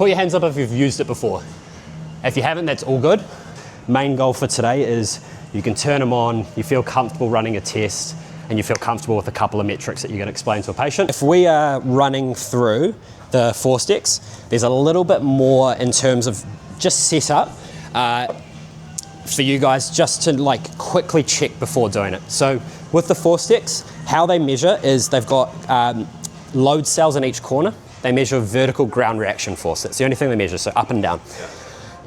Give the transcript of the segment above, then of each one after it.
Put your hands up if you've used it before. If you haven't, that's all good. Main goal for today is you can turn them on, you feel comfortable running a test, and you feel comfortable with a couple of metrics that you're going to explain to a patient. If we are running through the ForceDecks, there's a little bit more in terms of just setup for you guys just to like quickly check before doing it. So with the ForceDecks, how they measure is they've got load cells in each corner. They measure vertical ground reaction force. That's the only thing they measure, so up and down. Yeah.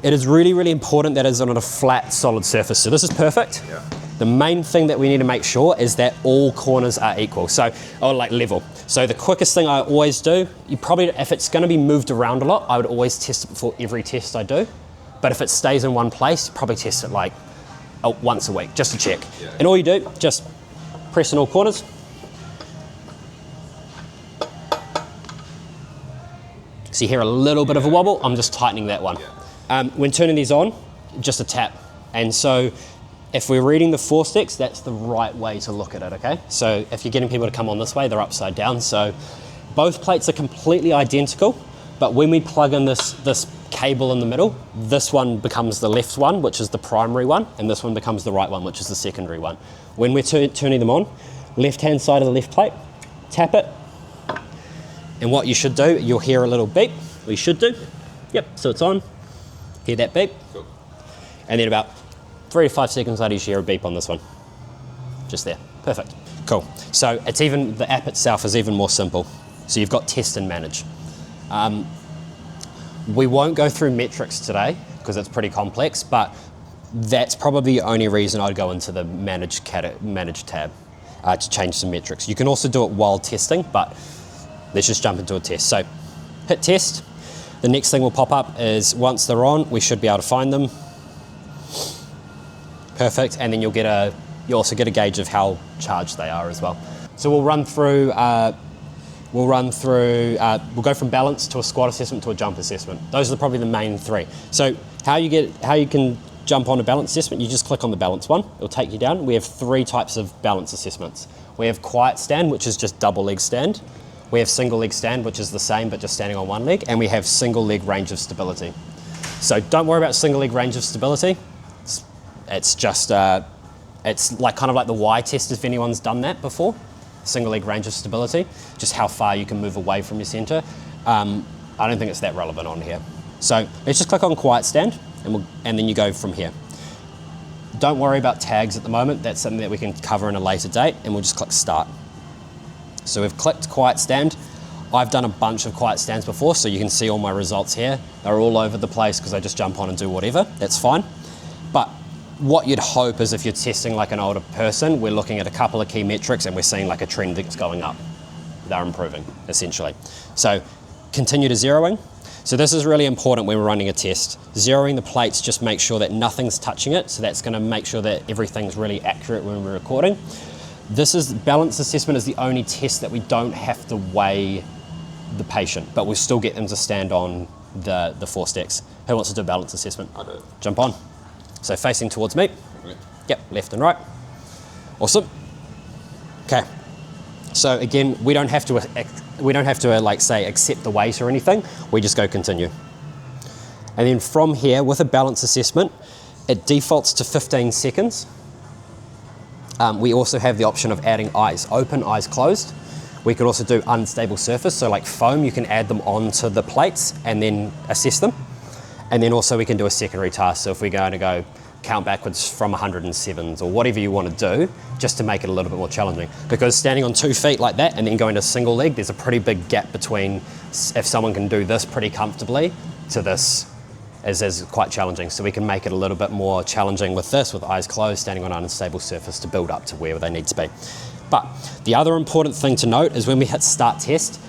It is really, really important that it's on a flat, solid surface. So this is perfect. Yeah. The main thing that we need to make sure is that all corners are equal, or like level. So the quickest thing I always do, if it's going to be moved around a lot, I would always test it before every test I do. But if it stays in one place, probably test it like once a week, just to check. Yeah. And all you do, just press in all corners. So you hear a little bit of a wobble, I'm just tightening that one. Yeah. When turning these on, just a tap. And so if we're reading the ForceDecks, that's the right way to look at it, okay? So if you're getting people to come on this way, they're upside down. So both plates are completely identical, but when we plug in this cable in the middle, this one becomes the left one, which is the primary one, and this one becomes the right one, which is the secondary one. When we're turning them on, left-hand side of the left plate, tap it, and what you should do, you'll hear a little beep. We should do. Yep, so it's on. Hear that beep. Cool. And then about 3 to 5 seconds later, you hear a beep on this one. Just there. Perfect. Cool. So the app itself is even more simple. So you've got test and manage. We won't go through metrics today because it's pretty complex, but that's probably the only reason I'd go into the manage tab to change some metrics. You can also do it while testing, but let's just jump into a test. So hit test. The next thing will pop up is once they're on, we should be able to find them. Perfect, and then you'll also get a gauge of how charged they are as well. So we'll go from balance to a squat assessment to a jump assessment. Those are probably the main three. So how you can jump on a balance assessment, you just click on the balance one, it'll take you down. We have 3 types of balance assessments. We have quiet stand, which is just double leg stand. We have single leg stand, which is the same but just standing on one leg, and we have single leg range of stability. So don't worry about single leg range of stability. It's just, it's like kind of like the Y test if anyone's done that before. Single leg range of stability, just how far you can move away from your center. I don't think it's that relevant on here. So let's just click on quiet stand and then you go from here. Don't worry about tags at the moment. That's something that we can cover in a later date, and we'll just click start. So we've clicked quiet stand. I've done a bunch of quiet stands before, so you can see all my results here. They're all over the place because I just jump on and do whatever. That's fine. But what you'd hope is if you're testing like an older person, we're looking at a couple of key metrics and we're seeing like a trend that's going up. They're improving, essentially. So continue to zeroing. So this is really important when we're running a test. Zeroing the plates, just make sure that nothing's touching it. So that's gonna make sure that everything's really accurate when we're recording. Balance assessment is the only test that we don't have to weigh the patient, but we'll still get them to stand on the ForceDecks. Who wants to do a balance assessment? I do. Jump on. So facing towards me. Okay. Yep, left and right. Awesome. Okay. So again, we don't have to like say accept the weight or anything. We just go continue. And then from here, with a balance assessment, it defaults to 15 seconds. We also have the option of adding eyes open, eyes closed. We could also do unstable surface, so like foam, you can add them onto the plates and then assess them. And then also we can do a secondary task. So if we're going to go count backwards from 107s or whatever you want to do, just to make it a little bit more challenging. Because standing on 2 feet like that and then going to single leg, there's a pretty big gap between if someone can do this pretty comfortably to this is quite challenging. So we can make it a little bit more challenging with this, with eyes closed, standing on an unstable surface to build up to where they need to be. But the other important thing to note is when we hit start test,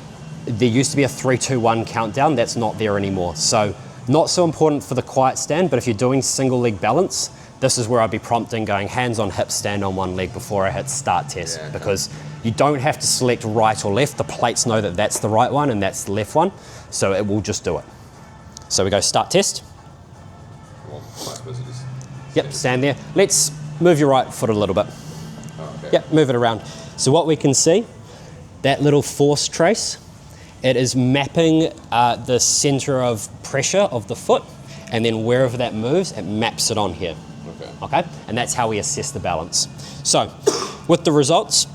there used to be a 3, 2, 1 countdown. That's not there anymore. So not so important for the quiet stand, but if you're doing single leg balance, this is where I'd be prompting going hands on hips, stand on one leg before I hit start test, because you don't have to select right or left. The plates know that that's the right one and that's the left one, so it will just do it. So we go start test. Yep, stand there. Let's move your right foot a little bit. Oh, okay. Yep, move it around. So what we can see, that little force trace, it is mapping the center of pressure of the foot, and then wherever that moves, it maps it on here. Okay? And that's how we assess the balance. So, with the results,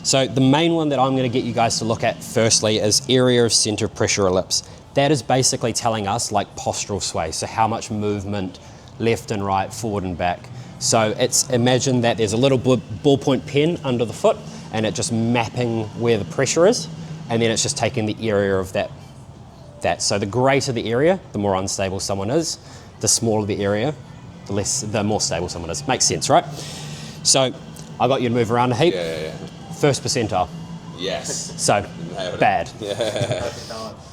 so the main one that I'm going to get you guys to look at firstly is area of center of pressure ellipse. That is basically telling us like postural sway, so how much movement left and right, forward and back. So it's, imagine that there's a little ballpoint pen under the foot and it just mapping where the pressure is, and then it's just taking the area of that. So the greater the area, the more unstable someone is. The smaller the area, the more stable someone is. Makes sense, right? So I got you to move around a heap. First percentile. Yes. So bad.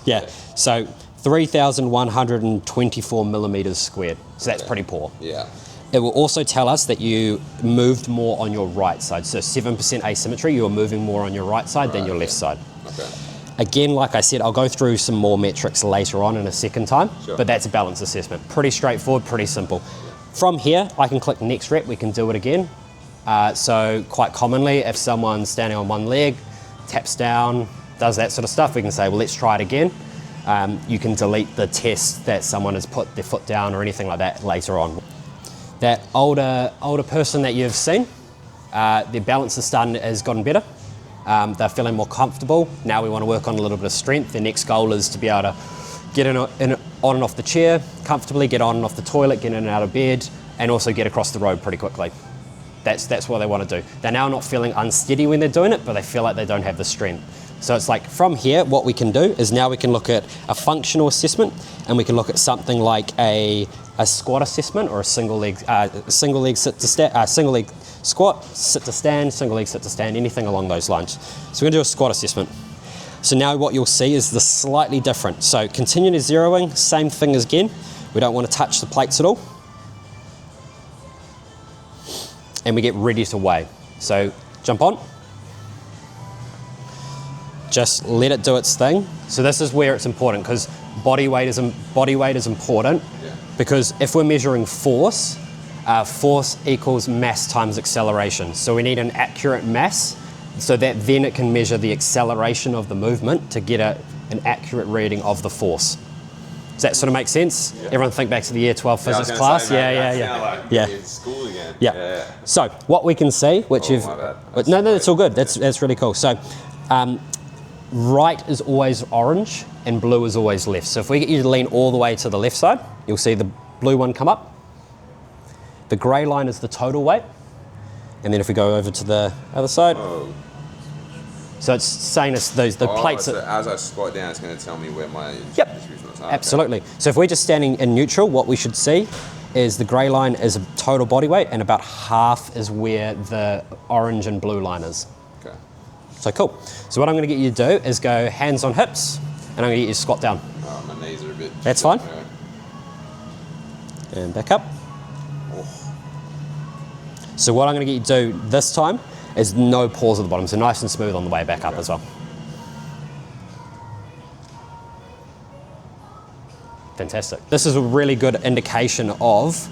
Yeah. So 3,124 millimeters squared. So that's pretty poor. Yeah. It will also tell us that you moved more on your right side. So 7% asymmetry, you are moving more on your right side than your left side. Okay. Again, like I said, I'll go through some more metrics later on in a second time, but that's a balance assessment. Pretty straightforward, pretty simple. From here, I can click next rep, we can do it again. So quite commonly, if someone's standing on one leg, taps down, does that sort of stuff, we can say, well, let's try it again. You can delete the test that someone has put their foot down or anything like that later on. That older person that you've seen, their balance has gotten better. They're feeling more comfortable. Now we want to work on a little bit of strength. Their next goal is to be able to get on and off the chair comfortably, get on and off the toilet, get in and out of bed, and also get across the road pretty quickly. That's what they want to do. They're now not feeling unsteady when they're doing it, but they feel like they don't have the strength. So it's like from here, what we can do is now we can look at a functional assessment, and we can look at something like a squat assessment or a single leg sit to stand, single leg squat, sit to stand, single leg sit to stand, anything along those lines. So we're going to do a squat assessment. So now what you'll see is the slightly different. So continue to zeroing, same thing as again. We don't want to touch the plates at all. And we get ready to weigh. So jump on. Just let it do its thing. So this is where it's important, because body weight is important, because if we're measuring force, force equals mass times acceleration. So we need an accurate mass so that then it can measure the acceleration of the movement to get an accurate reading of the force. Does that sort of make sense? Yeah. Everyone think back to the year 12 physics class? Say, yeah. In school again. Yeah. So what we can see, which no, it's all good. That's really cool. So right is always orange and blue is always left. So if we get you to lean all the way to the left side, you'll see the blue one come up. The grey line is the total weight. And then if we go over to the other side, so it's saying us the plates. So as I squat down, it's going to tell me where my distribution is. Absolutely. Okay. So if we're just standing in neutral, what we should see is the grey line is a total body weight, and about half is where the orange and blue line is. Okay. So cool. So what I'm going to get you to do is go hands on hips, and I'm going to get you to squat down. Oh, my knees are a bit... That's fine. And back up. So what I'm going to get you to do this time is no pause at the bottom, so nice and smooth on the way back up as well. Fantastic. This is a really good indication of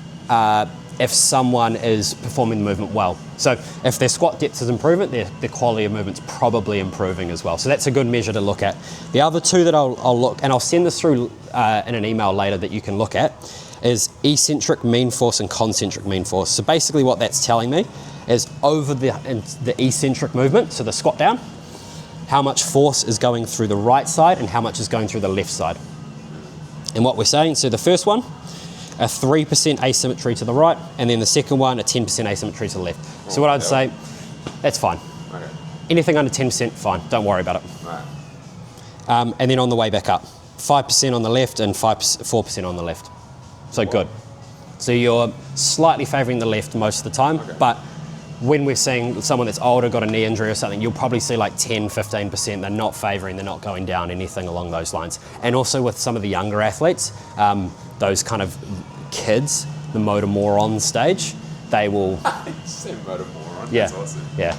if someone is performing the movement well. So if their squat depth is improving, their quality of movement's probably improving as well. So that's a good measure to look at. The other two that I'll look, and I'll send this through in an email later that you can look at, is eccentric mean force and concentric mean force. So basically what that's telling me is over the eccentric movement, so the squat down, how much force is going through the right side and how much is going through the left side. And what we're saying, so the first one, a 3% asymmetry to the right, and then the second one, a 10% asymmetry to the left. So what I'd say, that's fine. Okay. Anything under 10%, fine, don't worry about it. Right. And then on the way back up, 5% on the left and 4% on the left. So good. So you're slightly favouring the left most of the time, but when we're seeing someone that's older, got a knee injury or something, you'll probably see like 10, 15%. They're not favouring, they're not going down, anything along those lines. And also with some of the younger athletes, those kind of kids, the motor moron stage, they will... You say motor moron? Yeah. That's awesome. Yeah.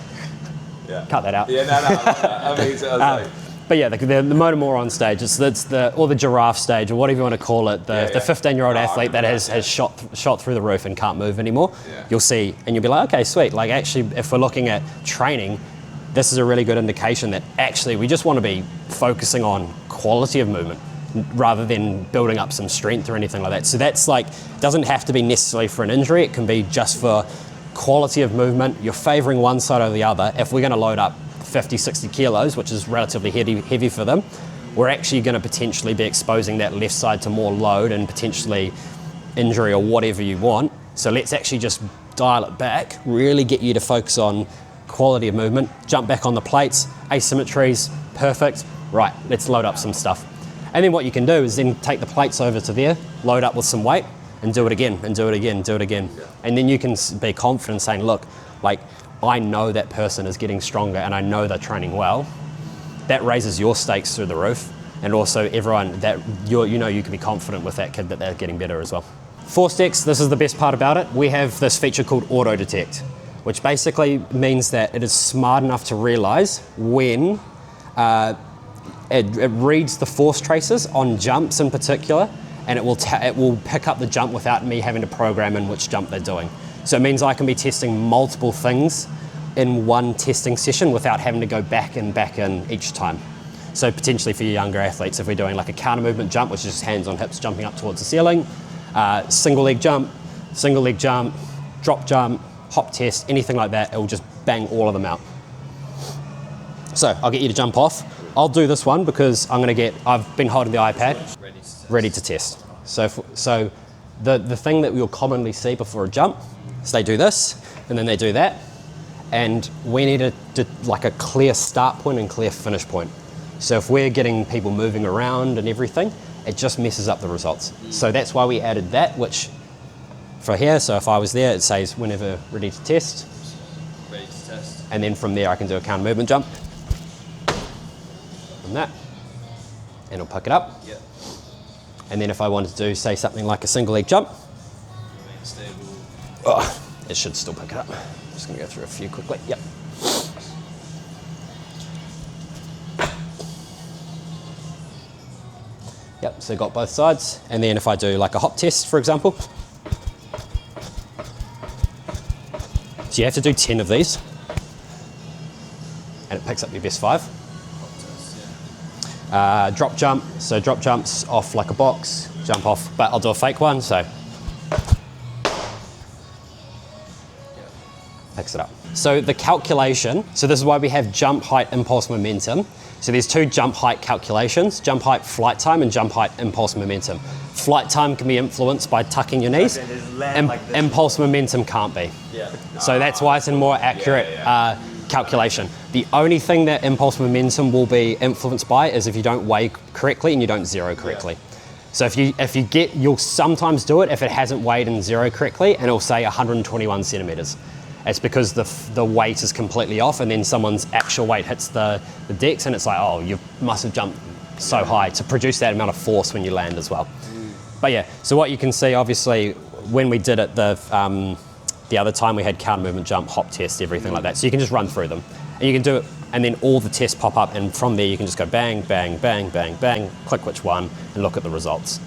Cut that out. Yeah, no. I mean, so I was like... But yeah, the motor moron stage, or the giraffe stage, or whatever you want to call it, the 15-year-old athlete that has shot through the roof and can't move anymore, you'll see, and you'll be like, okay, sweet. Like actually, if we're looking at training, this is a really good indication that actually we just want to be focusing on quality of movement rather than building up some strength or anything like that. So that's like, doesn't have to be necessarily for an injury, it can be just for quality of movement. You're favoring one side over the other. If we're gonna load up 50, 60 kilos, which is relatively heavy for them, we're actually gonna potentially be exposing that left side to more load and potentially injury or whatever you want. So let's actually just dial it back, really get you to focus on quality of movement, jump back on the plates, asymmetries, perfect. Right, let's load up some stuff. And then what you can do is then take the plates over to there, load up with some weight, and do it again, and do it again, do it again. Yeah. And then you can be confident saying, look, like, I know that person is getting stronger and I know they're training well. That raises your stakes through the roof. And also everyone, that you know you can be confident with that kid that they're getting better as well. ForceDecks, this is the best part about it. We have this feature called auto detect, which basically means that it is smart enough to realize when it reads the force traces on jumps in particular, and it will pick up the jump without me having to program in which jump they're doing. So it means I can be testing multiple things in one testing session without having to go back in each time. So potentially for your younger athletes, if we're doing like a counter movement jump, which is just hands on hips jumping up towards the ceiling, single leg jump, drop jump, hop test, anything like that, it will just bang all of them out. So I'll get you to jump off. I'll do this one because I've been holding the iPad ready to test. So the thing that we'll commonly see before a jump is they do this and then they do that, and we need like a clear start point and clear finish point. So if we're getting people moving around and everything, it just messes up the results. So that's why we added that, which for here, so if I was there, it says whenever ready to test. Ready to test. And then from there I can do a counter movement jump. From that. And it'll pick it up. Yep. And then if I wanted to do, say, something like a single leg jump, Remain stable. oh, it should still pick it up. I'm just gonna go through a few quickly. Yep. Yep, so got both sides. And then if I do like a hop test, for example. So you have to do 10 of these. And it picks up your best 5. Drop jump, so drop jumps off like a box, jump off, but I'll do a fake one, so. Picks it up. So the calculation, so this is why we have jump height, impulse, momentum. So there's 2 jump height calculations, jump height, flight time, and jump height, impulse, momentum. Flight time can be influenced by tucking your knees. Impulse, momentum can't be. Yeah. So that's why it's a more accurate calculation. The only thing that impulse momentum will be influenced by is if you don't weigh correctly and you don't zero correctly. So you'll sometimes do it if it hasn't weighed and zero correctly, and it'll say 121 centimeters. It's because the weight is completely off, and then someone's actual weight hits the decks, and it's like, oh, you must have jumped so high to produce that amount of force when you land as well. But yeah, so what you can see, obviously, when we did it the other time, we had counter movement jump, hop test, everything like that. So you can just run through them, and you can do it, and then all the tests pop up, and from there you can just go bang, bang, bang, bang, bang, click which one, and look at the results.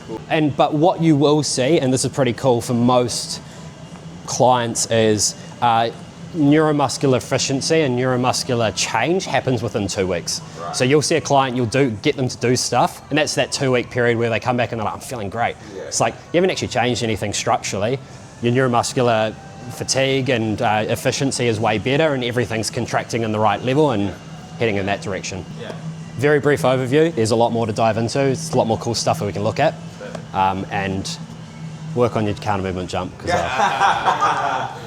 Cool. But what you will see, and this is pretty cool for most clients, is neuromuscular efficiency and neuromuscular change happens within 2 weeks. Right. So you'll see a client, get them to do stuff, and that's that 2-week period where they come back and they're like, I'm feeling great. Yeah. It's like, you haven't actually changed anything structurally. Your neuromuscular fatigue and efficiency is way better, and everything's contracting in the right level and heading in that direction. Yeah. Very brief overview. There's a lot more to dive into. There's a lot more cool stuff that we can look at. And work on your counter movement jump.